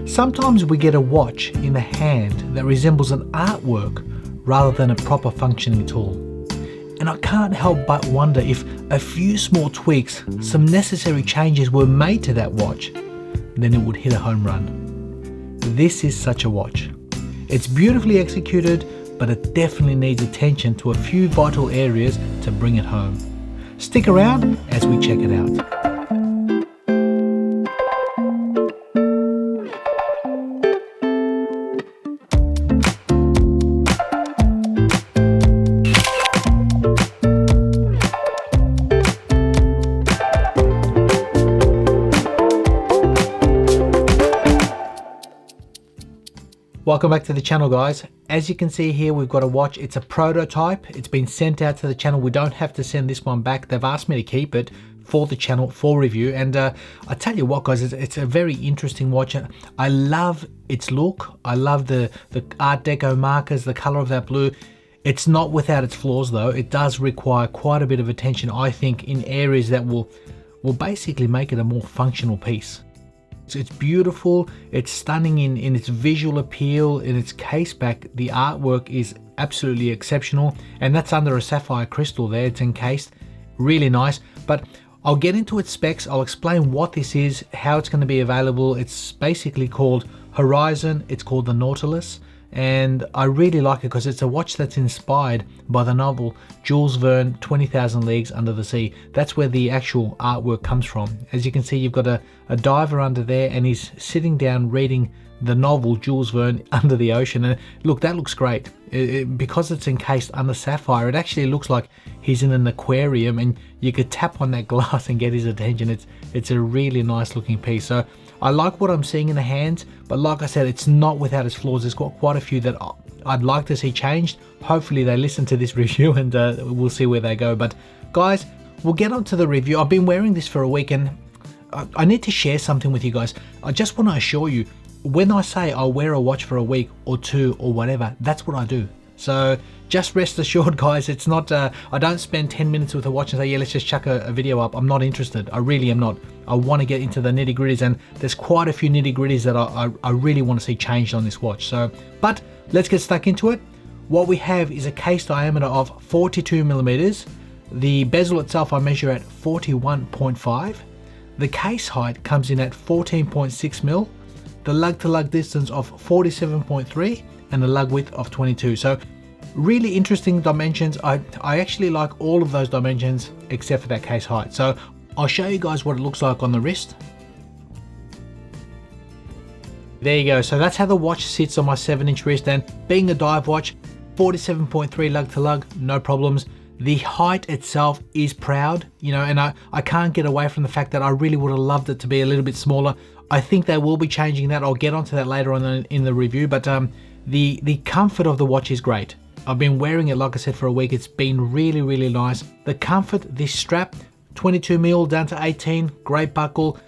Sometimes we get a watch in the hand that resembles an artwork rather than a proper functioning tool. And I can't help but wonder if a few small tweaks, some necessary changes were made to that watch, then it would hit a home run. This is such a watch. It's beautifully executed, but it definitely needs attention to a few vital areas to bring it home. Stick around as we check it out. Welcome back to the channel, guys. As you can see here, we've got a watch. It's a prototype. It's been sent out to the channel. We don't have to send this one back. They've asked me to keep it for the channel for review. And I tell you what, guys, it's a very interesting watch. I love its look. I love the Art Deco markers, the color of that blue. It's not without its flaws, though. It does require quite a bit of attention, I think, in areas that will basically make it a more functional piece. It's beautiful, it's stunning in its visual appeal, in its case back. The artwork is absolutely exceptional, and that's under a sapphire crystal there. It's encased, really nice. But I'll get into its specs. I'll explain what this is, how it's going to be available. It's basically called Horizon. It's called the Nautilus, and I really like it because it's a watch that's inspired by the novel Jules Verne, 20,000 Leagues Under the Sea. That's where the actual artwork comes from. As you can see, you've got a diver under there, and he's sitting down reading the novel Jules Verne, Under the Ocean. And look, that looks great. Because it's encased under sapphire, it actually looks like he's in an aquarium, and you could tap on that glass and get his attention. It's a really nice looking piece. So I like what I'm seeing in the hands, but like I said, it's not without its flaws. There's got quite a few that I'd like to see changed. Hopefully they listen to this review, and we'll see where they go. But guys, we'll get on to the review. I've been wearing this for a week, and I need to share something with you guys. I just want to assure you, when I say I'll wear a watch for a week or two or whatever, that's what I do. So just rest assured, guys, it's not, I don't spend 10 minutes with a watch and say, yeah, let's just chuck a video up. I'm not interested. I really am not. I want to get into the nitty gritties, and there's quite a few nitty gritties that I really want to see changed on this watch. So, but let's get stuck into it. What we have is a case diameter of 42 millimeters. The bezel itself I measure at 41.5. The case height comes in at 14.6 mil. The lug to lug distance of 47.3 and the lug width of 22. So really interesting dimensions. I actually like all of those dimensions except for that case height. So I'll show you guys what it looks like on the wrist. There you go. So that's how the watch sits on my 7-inch wrist, and being a dive watch, 47.3 lug to lug, no problems. The height itself is proud, you know, and I can't get away from the fact that I really would have loved it to be a little bit smaller. I think they will be changing that. I'll get onto that later on in the review, but the comfort of the watch is great. I've been wearing it, like I said, for a week. It's been really, really nice. The comfort, this strap, 22 mil down to 18, great buckle.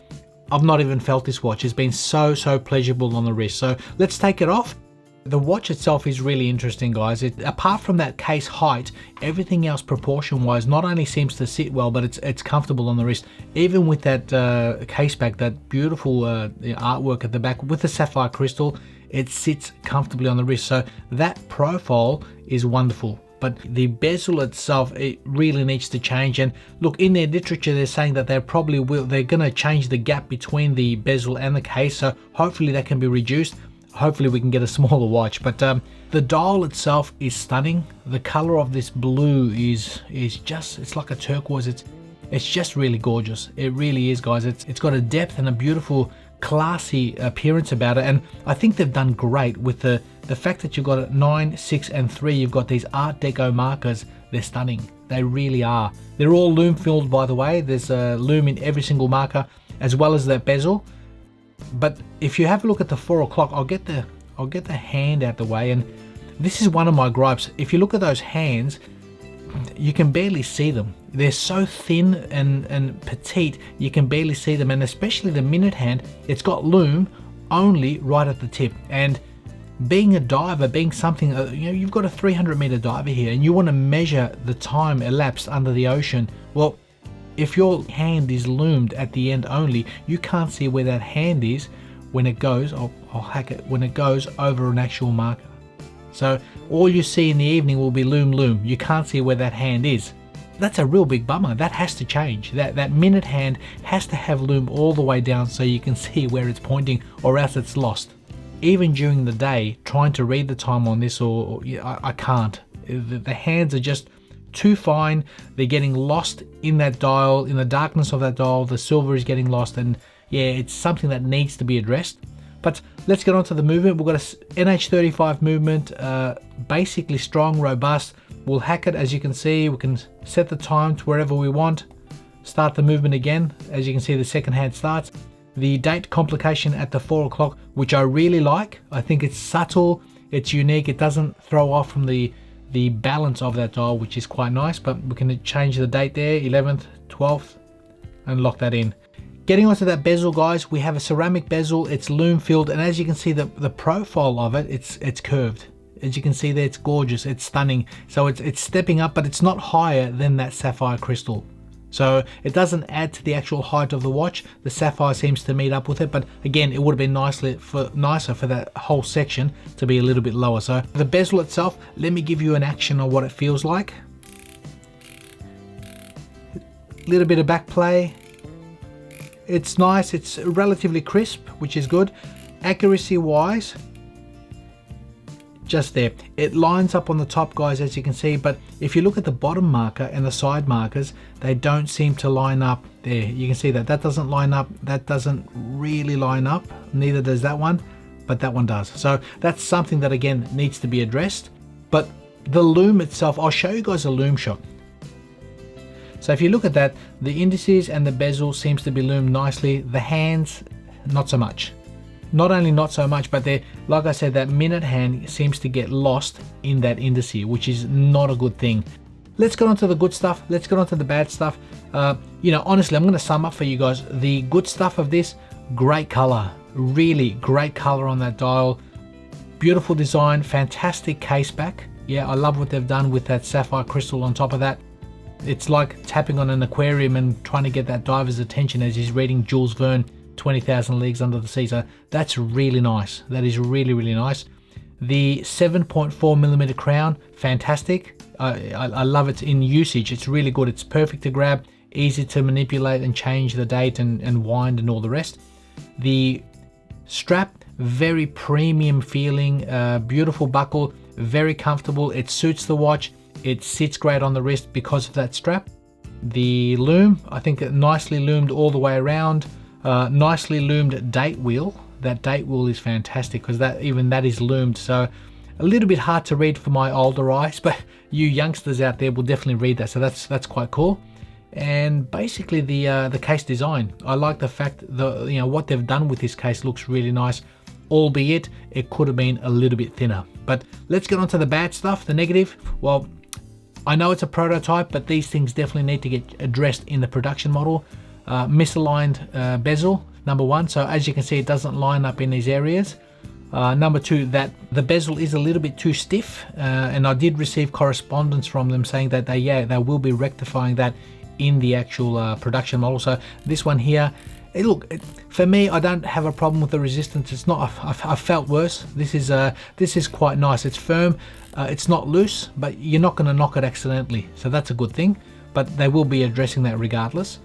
I've not even felt this watch. It's been so pleasurable on the wrist. So let's take it off. The watch itself is really interesting, guys. Apart from that case height, everything else proportion-wise not only seems to sit well, but it's comfortable on the wrist. Even with that case back, that beautiful artwork at the back with the sapphire crystal, it sits comfortably on the wrist. So that profile is wonderful. But the bezel itself, it really needs to change. And look, in their literature, they're saying that they're going to change the gap between the bezel and the case. So hopefully that can be reduced. Hopefully we can get a smaller watch. But the dial itself is stunning. The color of this blue is just, it's like a turquoise. It's just really gorgeous. It really is, guys. It's got a depth and a beautiful, classy appearance about it. And I think they've done great with the fact that you've got it 9, 6, and 3. You've got these Art Deco markers. They're stunning. They really are. They're all lume filled, by the way. There's a lume in every single marker, as well as that bezel. But if you have a look at the 4 o'clock, I'll get the hand out the way, and this is one of my gripes. If you look at those hands, you can barely see them. They're so thin and petite, you can barely see them. And especially the minute hand, it's got lume only right at the tip. And being a diver, being something, you've got a 300-meter diver here, and you want to measure the time elapsed under the ocean. Well, if your hand is loomed at the end only, you can't see where that hand is when it goes, I'll hack it, when it goes over an actual marker. So all you see in the evening will be loom loom. You can't see where that hand is. That's a real big bummer. That has to change. That minute hand has to have loom all the way down so you can see where it's pointing, or else it's lost. Even during the day, trying to read the time on this, I can't. The hands are just too fine. They're getting lost in that dial, in the darkness of that dial. The silver is getting lost, and yeah, it's something that needs to be addressed. But let's get on to the movement. We've got a NH35 movement, basically strong, robust. We'll hack it. As you can see, we can set the time to wherever we want. Start the movement again. As you can see, the second hand starts. The date complication at the 4 o'clock, which I really like. I think it's subtle, it's unique. It doesn't throw off from the balance of that dial, which is quite nice. But we can change the date there, 11th, 12th, and lock that in. Getting onto that bezel, guys, we have a ceramic bezel. It's loom filled, and as you can see, the profile of it, it's curved. As you can see there, it's gorgeous, it's stunning. So it's stepping up, but it's not higher than that sapphire crystal. So it doesn't add to the actual height of the watch. The sapphire seems to meet up with it, but again, it would have been nicer for that whole section to be a little bit lower. So the bezel itself, let me give you an action on what it feels like. A little bit of back play. It's nice, it's relatively crisp, which is good. Accuracy wise, just there. It lines up on the top, guys, as you can see, but if you look at the bottom marker and the side markers, they don't seem to line up there. You can see that doesn't line up, that doesn't really line up, neither does that one, but that one does. So that's something that again needs to be addressed. But the loom itself, I'll show you guys a loom shot. So if you look at that, the indices and the bezel seems to be loomed nicely. The hands, not so much. Not only not so much, but they're, like I said, that minute hand seems to get lost in that indice, which is not a good thing. Let's get on to the good stuff. Let's get on to the bad stuff. You know, honestly, I'm going to sum up for you guys. The good stuff of this, great color, really great color on that dial. Beautiful design, fantastic case back. Yeah, I love what they've done with that sapphire crystal on top of that. It's like tapping on an aquarium and trying to get that diver's attention as he's reading Jules Verne, 20,000 Leagues Under the Sea. So that's really nice. That is really, really nice. The 7.4mm crown, fantastic. I love it in usage. It's really good. It's perfect to grab, easy to manipulate and change the date and wind and all the rest. The strap, very premium feeling, beautiful buckle, very comfortable. It suits the watch. It sits great on the wrist because of that strap. The loom, I think nicely loomed all the way around. Nicely loomed date wheel. That date wheel is fantastic because that is loomed. So a little bit hard to read for my older eyes, but you youngsters out there will definitely read that. So that's quite cool. And basically the case design, I like the fact that what they've done with this case looks really nice, albeit it could have been a little bit thinner. But let's get on to the bad stuff, the negative. Well, I know it's a prototype, but these things definitely need to get addressed in the production model. Misaligned bezel, number one. So as you can see, it doesn't line up in these areas. Number two, that the bezel is a little bit too stiff. And I did receive correspondence from them saying that they will be rectifying that in the actual production model. So this one here, for me, I don't have a problem with the resistance. It's not, I've felt worse. This is quite nice. It's firm. It's not loose, but you're not going to knock it accidentally. So that's a good thing, but they will be addressing that regardless.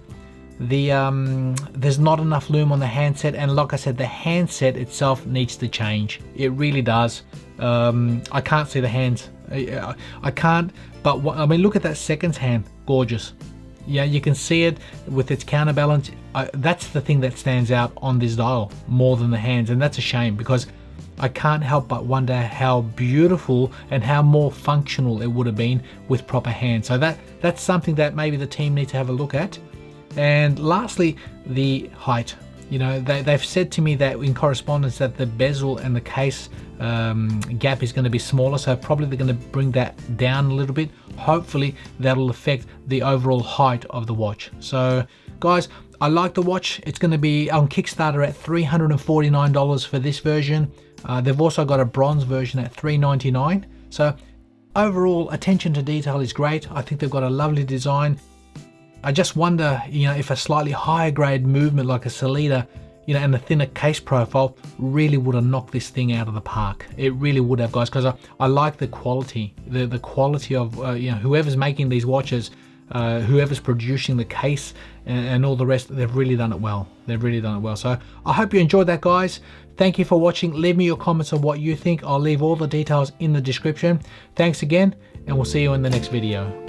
There's not enough loom on the handset, and like I said, the handset itself needs to change. It really does. I can't see the hands. I can't, but I mean, look at that seconds hand, gorgeous. Yeah, you can see it with its counterbalance. That's the thing that stands out on this dial more than the hands, and that's a shame because I can't help but wonder how beautiful and how more functional it would have been with proper hands. So that's something that maybe the team need to have a look at. And lastly, the height. They've said to me that in correspondence that the bezel and the case gap is going to be smaller, so probably they're going to bring that down a little bit. Hopefully that'll affect the overall height of the watch. So guys, I like the watch. It's going to be on Kickstarter at $349 for this version. They've also got a bronze version at $399. So overall, attention to detail is great. I think they've got a lovely design. I just wonder, if a slightly higher grade movement like a Sellita, you know, and a thinner case profile really would have knocked this thing out of the park. It really would have, guys, because I like the quality, the quality of you know, whoever's making these watches, whoever's producing the case and all the rest. They've really done it well. They've really done it well. So I hope you enjoyed that, guys. Thank you for watching. Leave me your comments on what you think. I'll leave all the details in the description. Thanks again, and we'll see you in the next video.